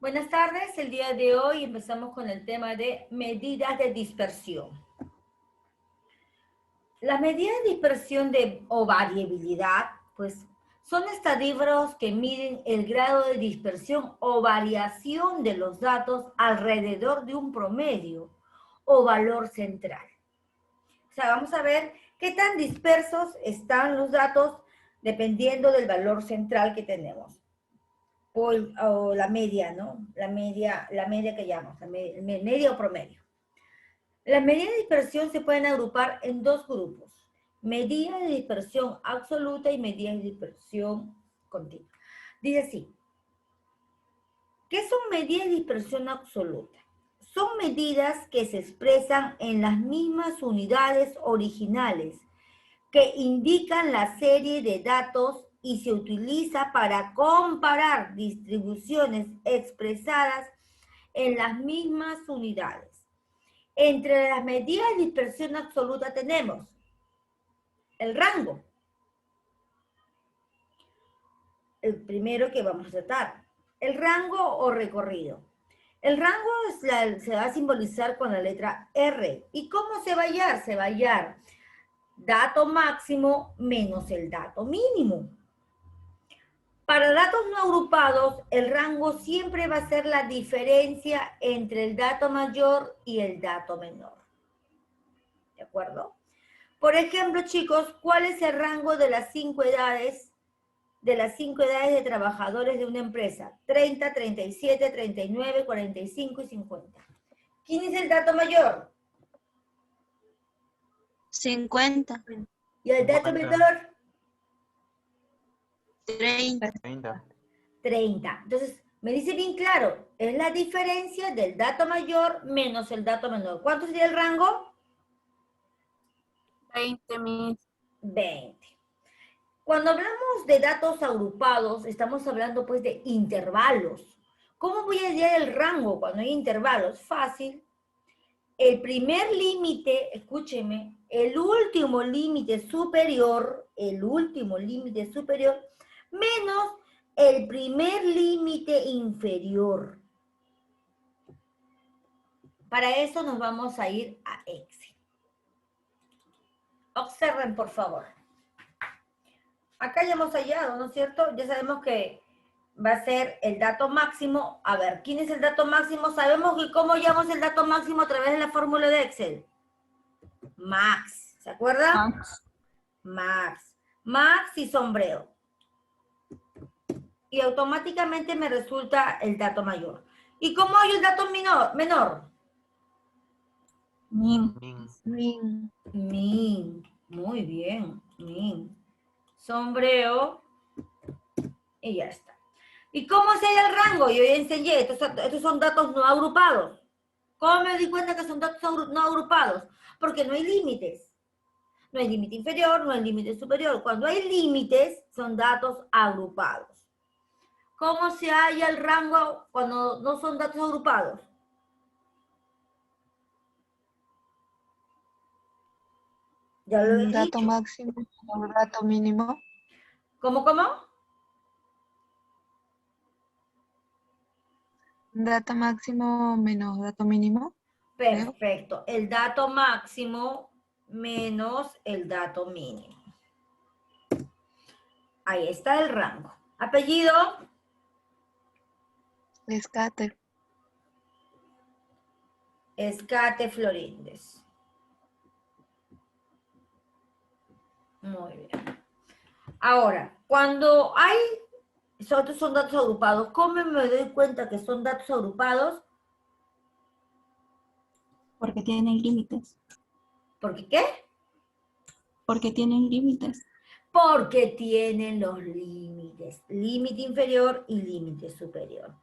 Buenas tardes, el día de hoy empezamos con el tema de medidas de dispersión. Las medidas de dispersión o variabilidad, pues, son estadígrafos que miden el grado de dispersión o variación de los datos alrededor de un promedio o valor central. O sea, vamos a ver qué tan dispersos están los datos dependiendo del valor central que tenemos. O la media, ¿no? La media que llamamos, media o promedio. Las medidas de dispersión se pueden agrupar en dos grupos: medida de dispersión absoluta y medida de dispersión continua. Dice así: ¿qué son medidas de dispersión absoluta? Son medidas que se expresan en las mismas unidades originales, que indican la serie de datos y se utiliza para comparar distribuciones expresadas en las mismas unidades. Entre las medidas de dispersión absoluta tenemos el rango, el primero que vamos a tratar, el rango o recorrido. El rango se va a simbolizar con la letra R. ¿Y cómo se va a hallar? Se va a hallar dato máximo menos el dato mínimo. Para datos no agrupados, el rango siempre va a ser la diferencia entre el dato mayor y el dato menor. ¿De acuerdo? Por ejemplo, chicos, ¿cuál es el rango de las 5 edades de trabajadores de una empresa? 30, 37, 39, 45 y 50. ¿Quién es el dato mayor? 50. ¿Y el dato 50. menor? 30. 30. 30. Entonces, me dice bien claro, es la diferencia del dato mayor menos el dato menor. ¿Cuánto sería el rango? 20. 20. Cuando hablamos de datos agrupados, estamos hablando pues de intervalos. ¿Cómo voy a hallar el rango cuando hay intervalos? Fácil. El primer límite, escúcheme, el último límite superior, menos el primer límite inferior. Para eso nos vamos a ir a Excel. Observen, por favor. Acá ya hemos hallado, ¿no es cierto? Ya sabemos que va a ser el dato máximo. A ver, ¿quién es el dato máximo? Sabemos que cómo hallamos el dato máximo a través de la fórmula de Excel. Max, ¿se acuerda? Max. Max y sombrero. Y automáticamente me resulta el dato mayor. ¿Y cómo hay el dato menor? Min. Min. Min. Muy bien, min. Sombrero. Y ya está. ¿Y cómo se halla el rango? Yo ya enseñé, estos son datos no agrupados. ¿Cómo me di cuenta que son datos no agrupados? Porque no hay límites. No hay límite inferior, no hay límite superior. Cuando hay límites, son datos agrupados. ¿Cómo se halla el rango cuando no son datos agrupados? Ya lo he Dato dicho. máximo, dato mínimo. ¿Cómo? Dato máximo menos dato mínimo. Perfecto. El dato máximo menos el dato mínimo. Ahí está el rango. Apellido. Escate. Escate Florindes. Muy bien. Ahora, cuando hay, estos son datos agrupados, ¿cómo me doy cuenta que son datos agrupados? Porque tienen límites. ¿Por qué? Porque tienen límites. Porque tienen los límites, límite inferior y límite superior.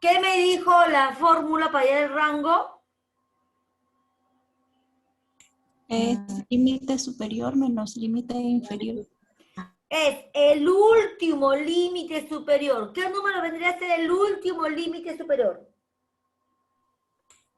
¿Qué me dijo la fórmula para hallar el rango? Es límite superior menos límite inferior. Es el último límite superior. ¿Qué número vendría a ser el último límite superior?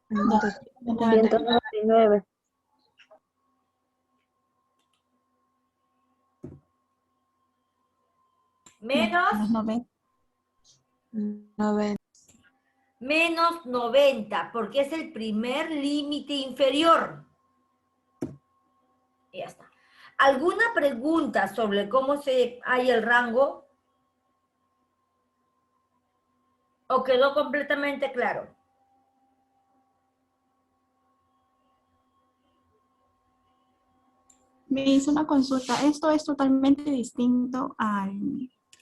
199. Menos Menos 90. 90. Menos 90, porque es el primer límite inferior. Y ya está. ¿Alguna pregunta sobre cómo se halla el rango? ¿O quedó completamente claro? Me hizo una consulta. Esto es totalmente distinto a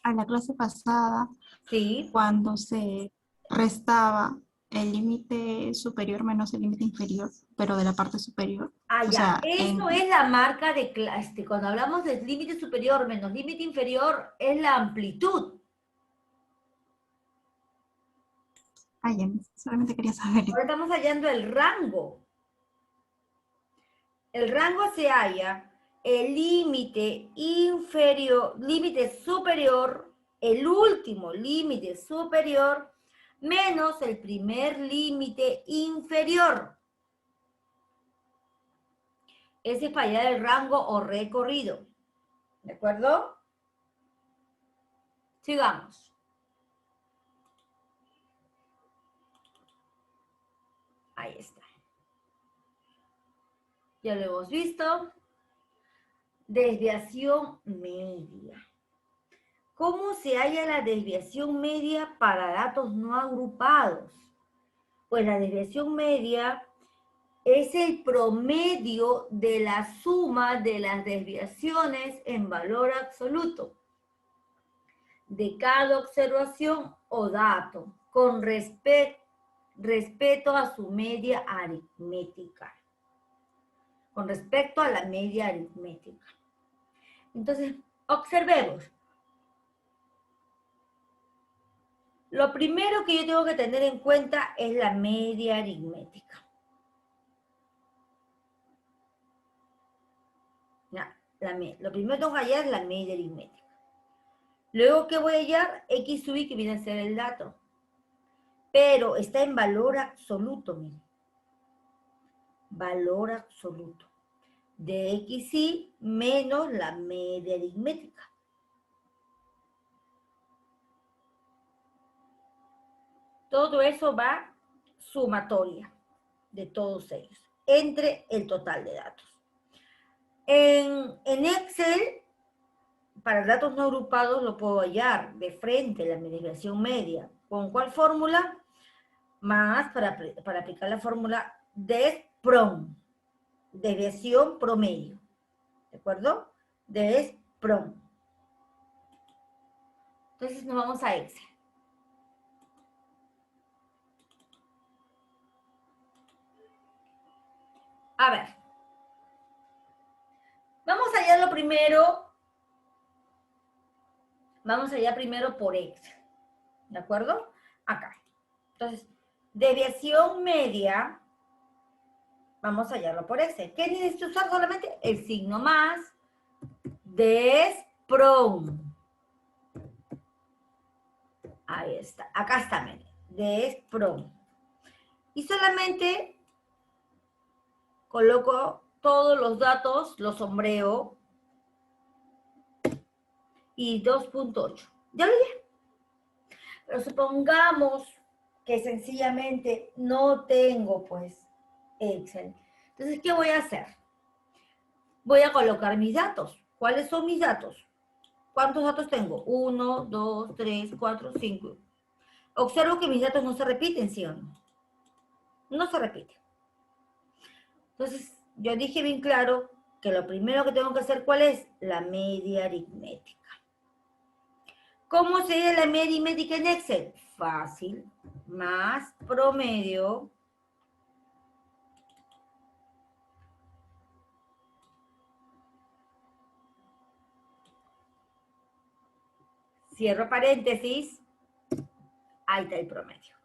la clase pasada, Sí. cuando se restaba el límite superior menos el límite inferior, pero de la parte superior. Ah, O ya. sea, Eso es la marca de clase. Cuando hablamos de límite superior menos límite inferior, es la amplitud. ya, solamente quería saber. Ahora estamos hallando el rango. El rango se halla el límite inferior, límite superior, el último límite superior, menos el primer límite inferior. Ese es para hallar el rango o recorrido. ¿De acuerdo? Sigamos. Ahí está. Ya lo hemos visto. Desviación media. ¿Cómo se halla la desviación media para datos no agrupados? Pues la desviación media es el promedio de la suma de las desviaciones en valor absoluto de cada observación o dato con respecto a su media aritmética. Con respecto a la media aritmética. Entonces, observemos. Lo primero que yo tengo que tener en cuenta es la media aritmética. Ya, lo primero que tengo que hallar es la media aritmética. Luego, ¿qué voy a hallar? X sub i, que viene a ser el dato. Pero está en valor absoluto, miren. Valor absoluto. De xy menos la media aritmética. Todo eso va sumatoria de todos ellos, entre el total de datos. En Excel, para datos no agrupados, lo puedo hallar de frente, la desviación media. ¿Con cuál fórmula? Más para aplicar la fórmula DES-PROM, desviación promedio. ¿De acuerdo? DES-PROM. Entonces nos vamos a Excel. A ver. Vamos a hallarlo primero. Vamos allá primero por Excel. ¿De acuerdo? Acá. Entonces, desviación media, vamos a hallarlo por Excel. ¿Qué necesito usar? Solamente el signo más, DES-PROM. Ahí está. Acá está, miren. DES-PROM. Y solamente coloco todos los datos, los sombreo, y 2.8. Ya lo dije. Pero supongamos que sencillamente no tengo, pues, Excel. Entonces, ¿qué voy a hacer? Voy a colocar mis datos. ¿Cuáles son mis datos? ¿Cuántos datos tengo? 1, 2, 3, 4, 5. Observo que mis datos no se repiten, ¿sí o no? No se repiten. Entonces, yo dije bien claro que lo primero que tengo que hacer, ¿cuál es? La media aritmética. ¿Cómo sería la media aritmética en Excel? Fácil. Más promedio cierro paréntesis, ahí está el promedio.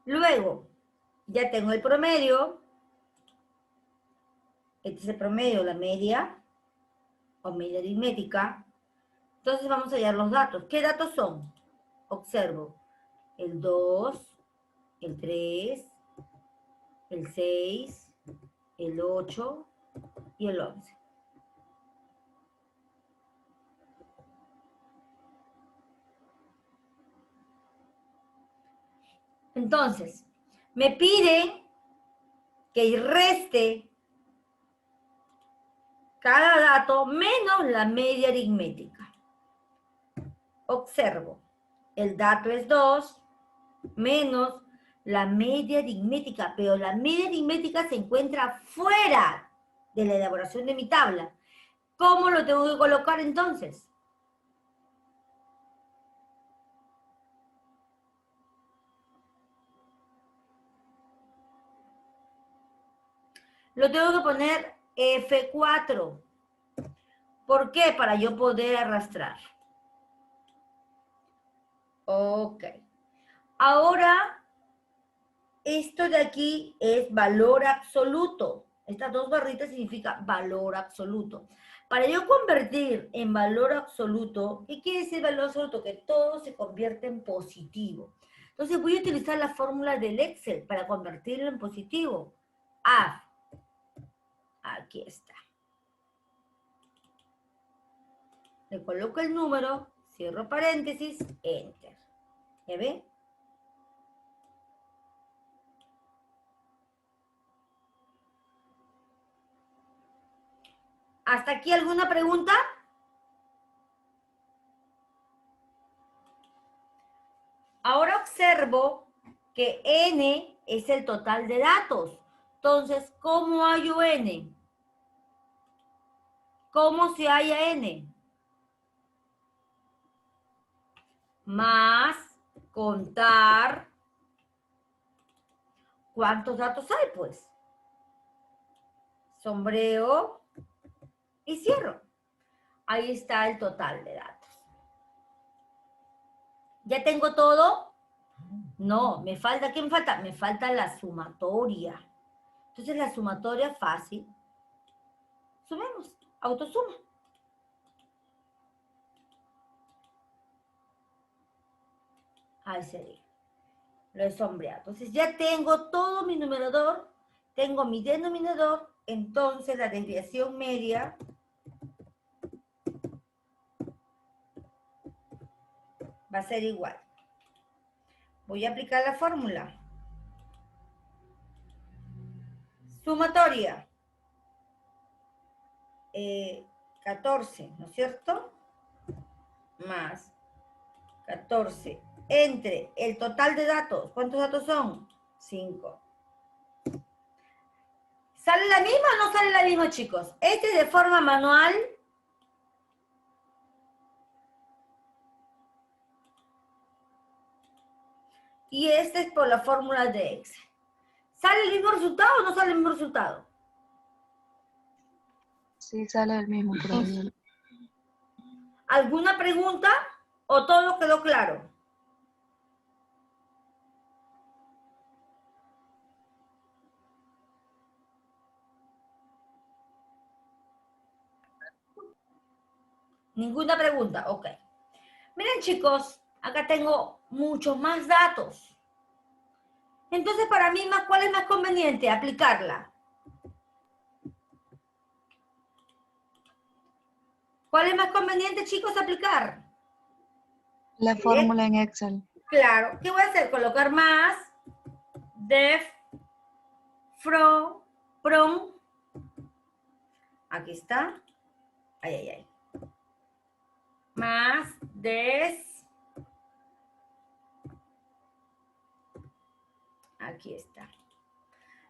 Luego, ya tengo el promedio, este es el promedio, la media, o media aritmética. Entonces vamos a hallar los datos. ¿Qué datos son? Observo el 2, el 3, el 6, el 8 y el 11. Entonces, me piden que reste cada dato menos la media aritmética. Observo, el dato es 2 menos la media aritmética, pero la media aritmética se encuentra fuera de la elaboración de mi tabla. ¿Cómo lo tengo que colocar entonces? Lo tengo que poner F4. ¿Por qué? Para yo poder arrastrar. Ok. Ahora, esto de aquí es valor absoluto. Estas dos barritas significa valor absoluto. Para yo convertir en valor absoluto, ¿qué quiere decir valor absoluto? Que todo se convierte en positivo. Entonces voy a utilizar la fórmula del Excel para convertirlo en positivo. Aquí está. Le coloco el número, cierro paréntesis, enter. ¿Ya ve? ¿Hasta aquí alguna pregunta? Ahora observo que n es el total de datos. Entonces, ¿cómo hallo n? ¿Cómo se halla n? Más contar. ¿Cuántos datos hay, pues? Sombreo y cierro. Ahí está el total de datos. ¿Ya tengo todo? No, me falta, ¿qué me falta? Me falta la sumatoria. Entonces la sumatoria fácil. Sumemos, autosuma. Ahí sería. Lo he sombreado. Entonces ya tengo todo mi numerador, tengo mi denominador, entonces la desviación media va a ser igual. Voy a aplicar la fórmula. Sumatoria. 14, ¿no es cierto? Más 14 entre el total de datos. ¿Cuántos datos son? 5. ¿Sale la misma o no sale la misma, chicos? Este es de forma manual. Y este es por la fórmula de Excel. ¿Sale el mismo resultado o no sale el mismo resultado? Sí, sale el mismo por ahí. ¿Alguna pregunta o todo quedó claro? Ninguna pregunta, ok. Miren, chicos, acá tengo muchos más datos. Entonces, para mí, ¿cuál es más conveniente? Aplicarla. ¿Cuál es más conveniente, chicos, aplicar? La fórmula en Excel. Claro. ¿Qué voy a hacer? Colocar más, def, from. Aquí está. Ay. Más, des. Aquí está.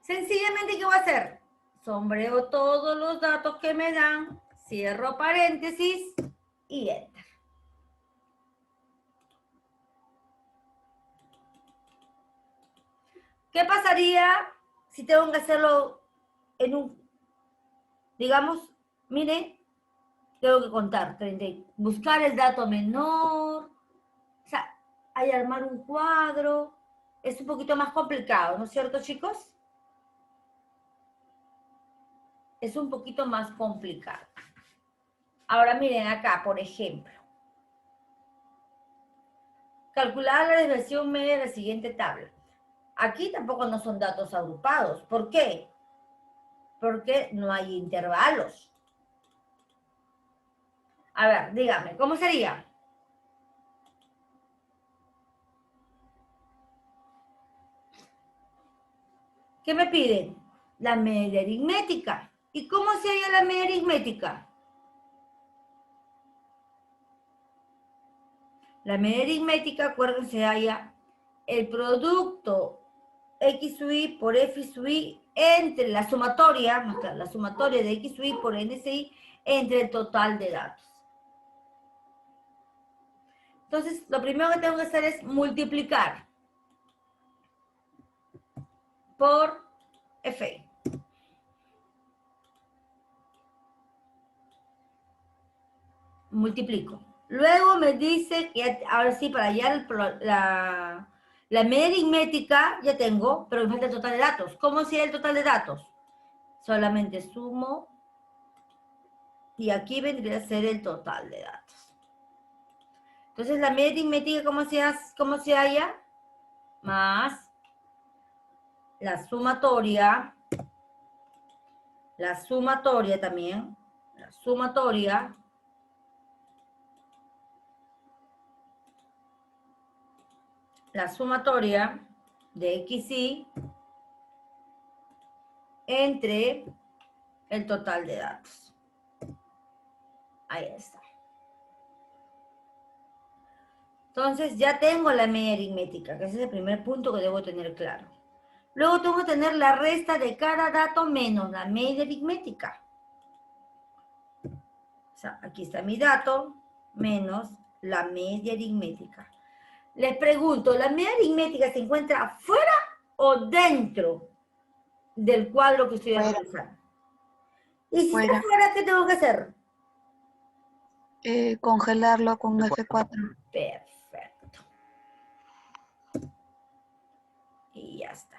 Sencillamente, ¿qué voy a hacer? Sombreo todos los datos que me dan, cierro paréntesis y enter. ¿Qué pasaría si tengo que hacerlo en un, digamos, mire, tengo que contar, 30, buscar el dato menor, o sea, hay armar un cuadro, es un poquito más complicado, ¿no es cierto, chicos? Es un poquito más complicado. Ahora miren acá, por ejemplo. Calcular la desviación media de la siguiente tabla. Aquí tampoco no son datos agrupados. ¿Por qué? Porque no hay intervalos. A ver, dígame, ¿cómo sería? ¿Qué me piden? La media aritmética. ¿Y cómo se halla la media aritmética? La media aritmética, acuérdense, se halla el producto X sub y por F sub y entre la sumatoria de X sub y por N sub y entre el total de datos. Entonces, lo primero que tengo que hacer es multiplicar por F. Multiplico. Luego me dice que ahora sí, para hallar la media aritmética ya tengo, pero me falta el total de datos. ¿Cómo sería el total de datos? Solamente sumo y aquí vendría a ser el total de datos. Entonces, la media aritmética, ¿cómo se halla? Más la sumatoria también, la sumatoria de XY entre el total de datos. Ahí está. Entonces ya tengo la media aritmética, que ese es el primer punto que debo tener claro. Luego tengo que tener la resta de cada dato menos la media aritmética. O sea, aquí está mi dato menos la media aritmética. Les pregunto, ¿la media aritmética se encuentra fuera o dentro del cuadro que estoy analizando? Y si está fuera, ¿qué tengo que hacer? Congelarlo con F4. Perfecto. Y ya está.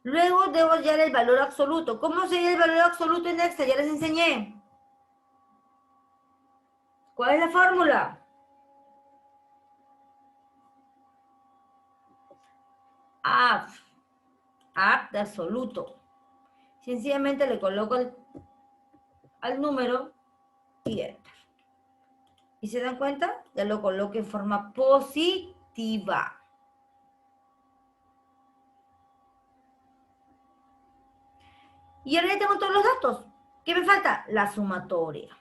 Luego debo hallar el valor absoluto. ¿Cómo se halla el valor absoluto en Excel? Ya les enseñé. ¿Cuál es la fórmula? Apt de absoluto. Sencillamente le coloco al número y enter. ¿Y se dan cuenta? Ya lo coloco en forma positiva. Y ahora ya tengo todos los datos. ¿Qué me falta? La sumatoria.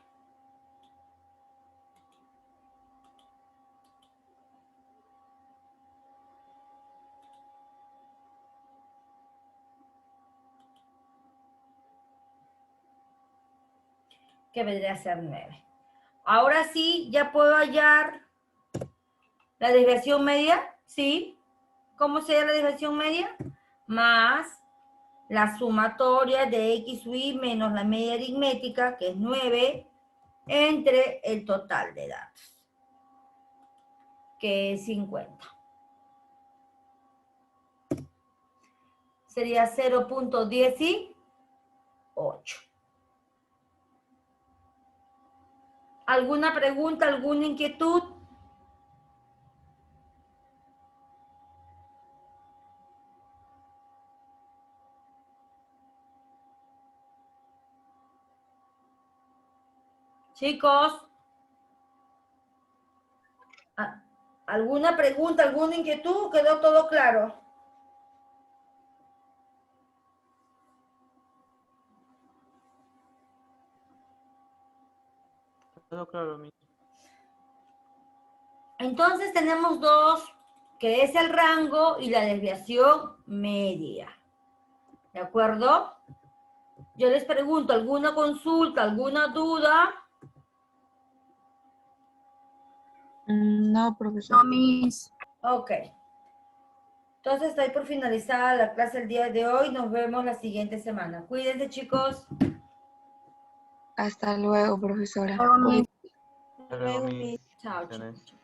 Que vendría a ser 9. Ahora sí, ya puedo hallar la desviación media, ¿sí? ¿Cómo sería la desviación media? Más la sumatoria de X sub y menos la media aritmética, que es 9, entre el total de datos, que es 50. Sería 0.18. ¿Alguna pregunta, alguna inquietud? Chicos, ¿alguna pregunta, alguna inquietud? ¿Quedó todo claro? Todo claro, mi. Entonces tenemos dos, que es el rango y la desviación media. ¿De acuerdo? Yo les pregunto, ¿alguna consulta, alguna duda? No, profesor. No, mis. Ok. Entonces estoy por finalizar la clase el día de hoy. Nos vemos la siguiente semana. Cuídense, chicos. Hasta luego, profesora. Luego, mis. Hasta luego, mi. Chao, Excelente. chicos.